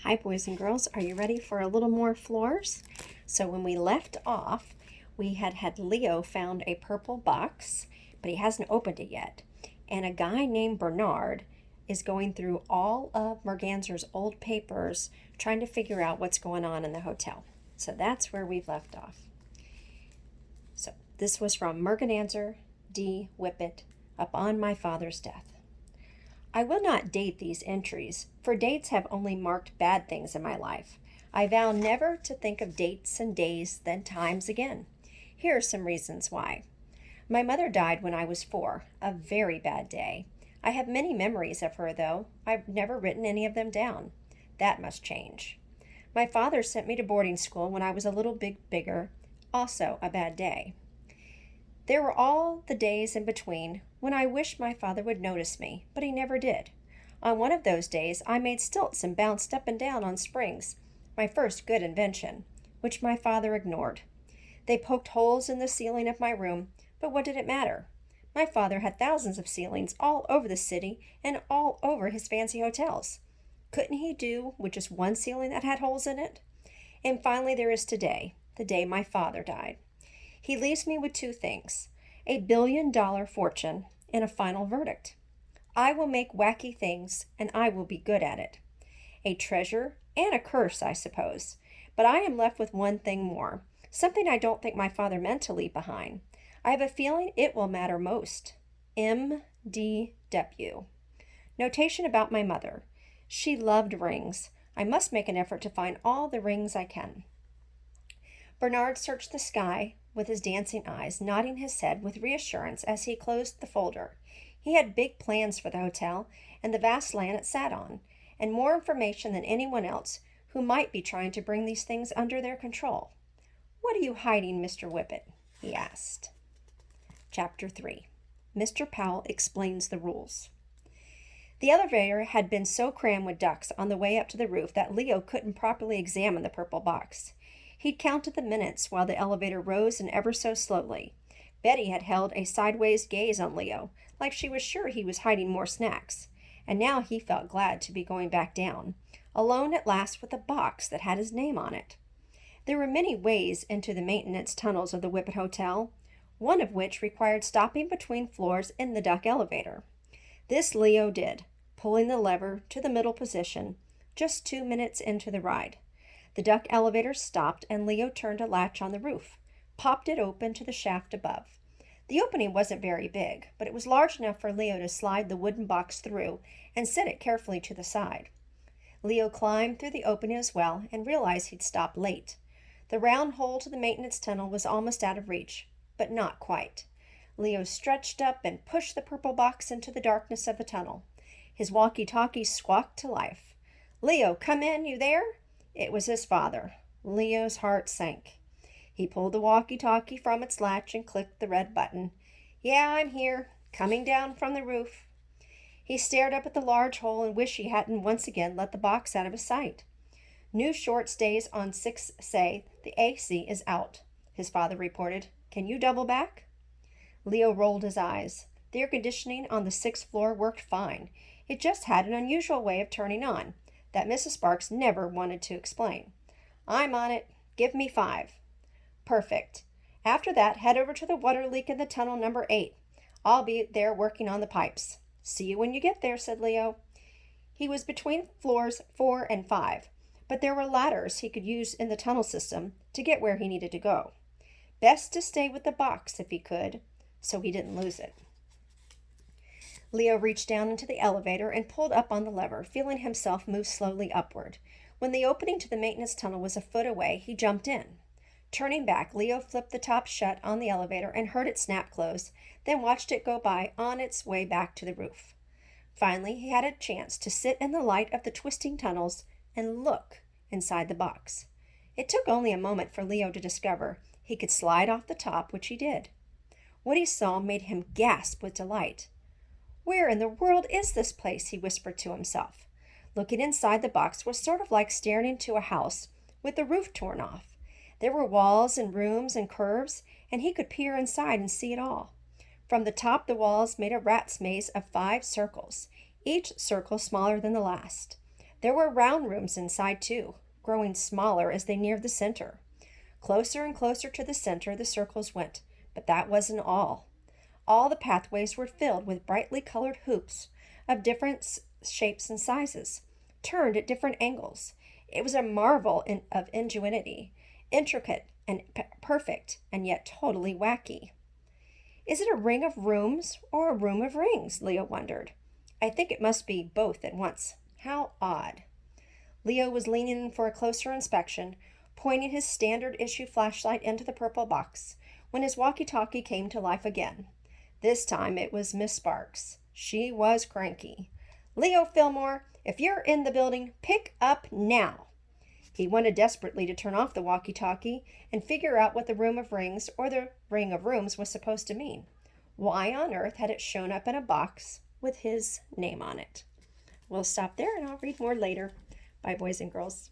Hi, boys and girls. Are you ready for a little more floors? So when we left off, we had Leo found a purple box, but he hasn't opened it yet. And a guy named Bernard is going through all of Merganser's old papers, trying to figure out what's going on in the hotel. So that's where we've left off. So this was from Merganser D. Whippet, upon my father's death. I will not date these entries, for dates have only marked bad things in my life. I vow never to think of dates and days than times again. Here are some reasons why. My mother died when I was 4, a very bad day. I have many memories of her, though. I've never written any of them down. That must change. My father sent me to boarding school when I was a little bigger, also a bad day. There were all the days in between when I wished my father would notice me, but he never did. On one of those days I made stilts and bounced up and down on springs, my first good invention, which my father ignored. They poked holes in the ceiling of my room, but what did it matter? My father had thousands of ceilings all over the city and all over his fancy hotels. Couldn't he do with just one ceiling that had holes in it? And finally there is today, the day my father died. He leaves me with two things: $1 billion fortune and a final verdict. I will make wacky things and I will be good at it. A treasure and a curse, I suppose. But I am left with one thing more, something I don't think my father meant to leave behind. I have a feeling it will matter most. MDW. Notation about my mother. She loved rings. I must make an effort to find all the rings I can. Bernard searched the sky with his dancing eyes, nodding his head with reassurance as he closed the folder. He had big plans for the hotel and the vast land it sat on, and more information than anyone else who might be trying to bring these things under their control. "What are you hiding, Mr. Whippet?" he asked. Chapter 3. Mr. Powell Explains the Rules. The elevator had been so crammed with ducks on the way up to the roof that Leo couldn't properly examine the purple box. He'd counted the minutes while the elevator rose, and ever so slowly. Betty had held a sideways gaze on Leo, like she was sure he was hiding more snacks. And now he felt glad to be going back down, alone at last with a box that had his name on it. There were many ways into the maintenance tunnels of the Whippet Hotel, one of which required stopping between floors in the duck elevator. This Leo did, pulling the lever to the middle position, just 2 minutes into the ride. The duck elevator stopped and Leo turned a latch on the roof, popped it open to the shaft above. The opening wasn't very big, but it was large enough for Leo to slide the wooden box through and set it carefully to the side. Leo climbed through the opening as well and realized he'd stopped late. The round hole to the maintenance tunnel was almost out of reach, but not quite. Leo stretched up and pushed the purple box into the darkness of the tunnel. His walkie-talkie squawked to life. "Leo, come in, you there?" It was his father. Leo's heart sank. He pulled the walkie-talkie from its latch and clicked the red button. "Yeah, I'm here, coming down from the roof." He stared up at the large hole and wished he hadn't once again let the box out of his sight. "New short stays on 6 say the AC is out," his father reported. "Can you double back?" Leo rolled his eyes. The air conditioning on the 6th floor worked fine. It just had an unusual way of turning on that Mrs. Sparks never wanted to explain. "I'm on it. Give me 5. "Perfect. After that, head over to the water leak in the tunnel number 8. I'll be there working on the pipes." "See you when you get there," said Leo. He was between floors 4 and 5, but there were ladders he could use in the tunnel system to get where he needed to go. Best to stay with the box if he could, so he didn't lose it. Leo reached down into the elevator and pulled up on the lever, feeling himself move slowly upward. When the opening to the maintenance tunnel was a foot away, he jumped in. Turning back, Leo flipped the top shut on the elevator and heard it snap close, then watched it go by on its way back to the roof. Finally, he had a chance to sit in the light of the twisting tunnels and look inside the box. It took only a moment for Leo to discover he could slide off the top, which he did. What he saw made him gasp with delight. "Where in the world is this place?" he whispered to himself. Looking inside the box was sort of like staring into a house with the roof torn off. There were walls and rooms and curves, and he could peer inside and see it all. From the top, the walls made a rat's maze of 5 circles, each circle smaller than the last. There were round rooms inside, too, growing smaller as they neared the center. Closer and closer to the center the circles went, but that wasn't all. All the pathways were filled with brightly colored hoops of different shapes and sizes, turned at different angles. It was a marvel of ingenuity, intricate and perfect, and yet totally wacky. Is it a ring of rooms or a room of rings? Leo wondered. I think it must be both at once. How odd. Leo was leaning in for a closer inspection, pointing his standard issue flashlight into the purple box, when his walkie-talkie came to life again. This time it was Miss Sparks. She was cranky. Leo Fillmore, if you're in the building, pick up now. He wanted desperately to turn off the walkie-talkie and figure out what the room of rings or the ring of rooms was supposed to mean. Why on earth had it shown up in a box with his name on it? We'll stop there and I'll read more later. Bye, boys and girls.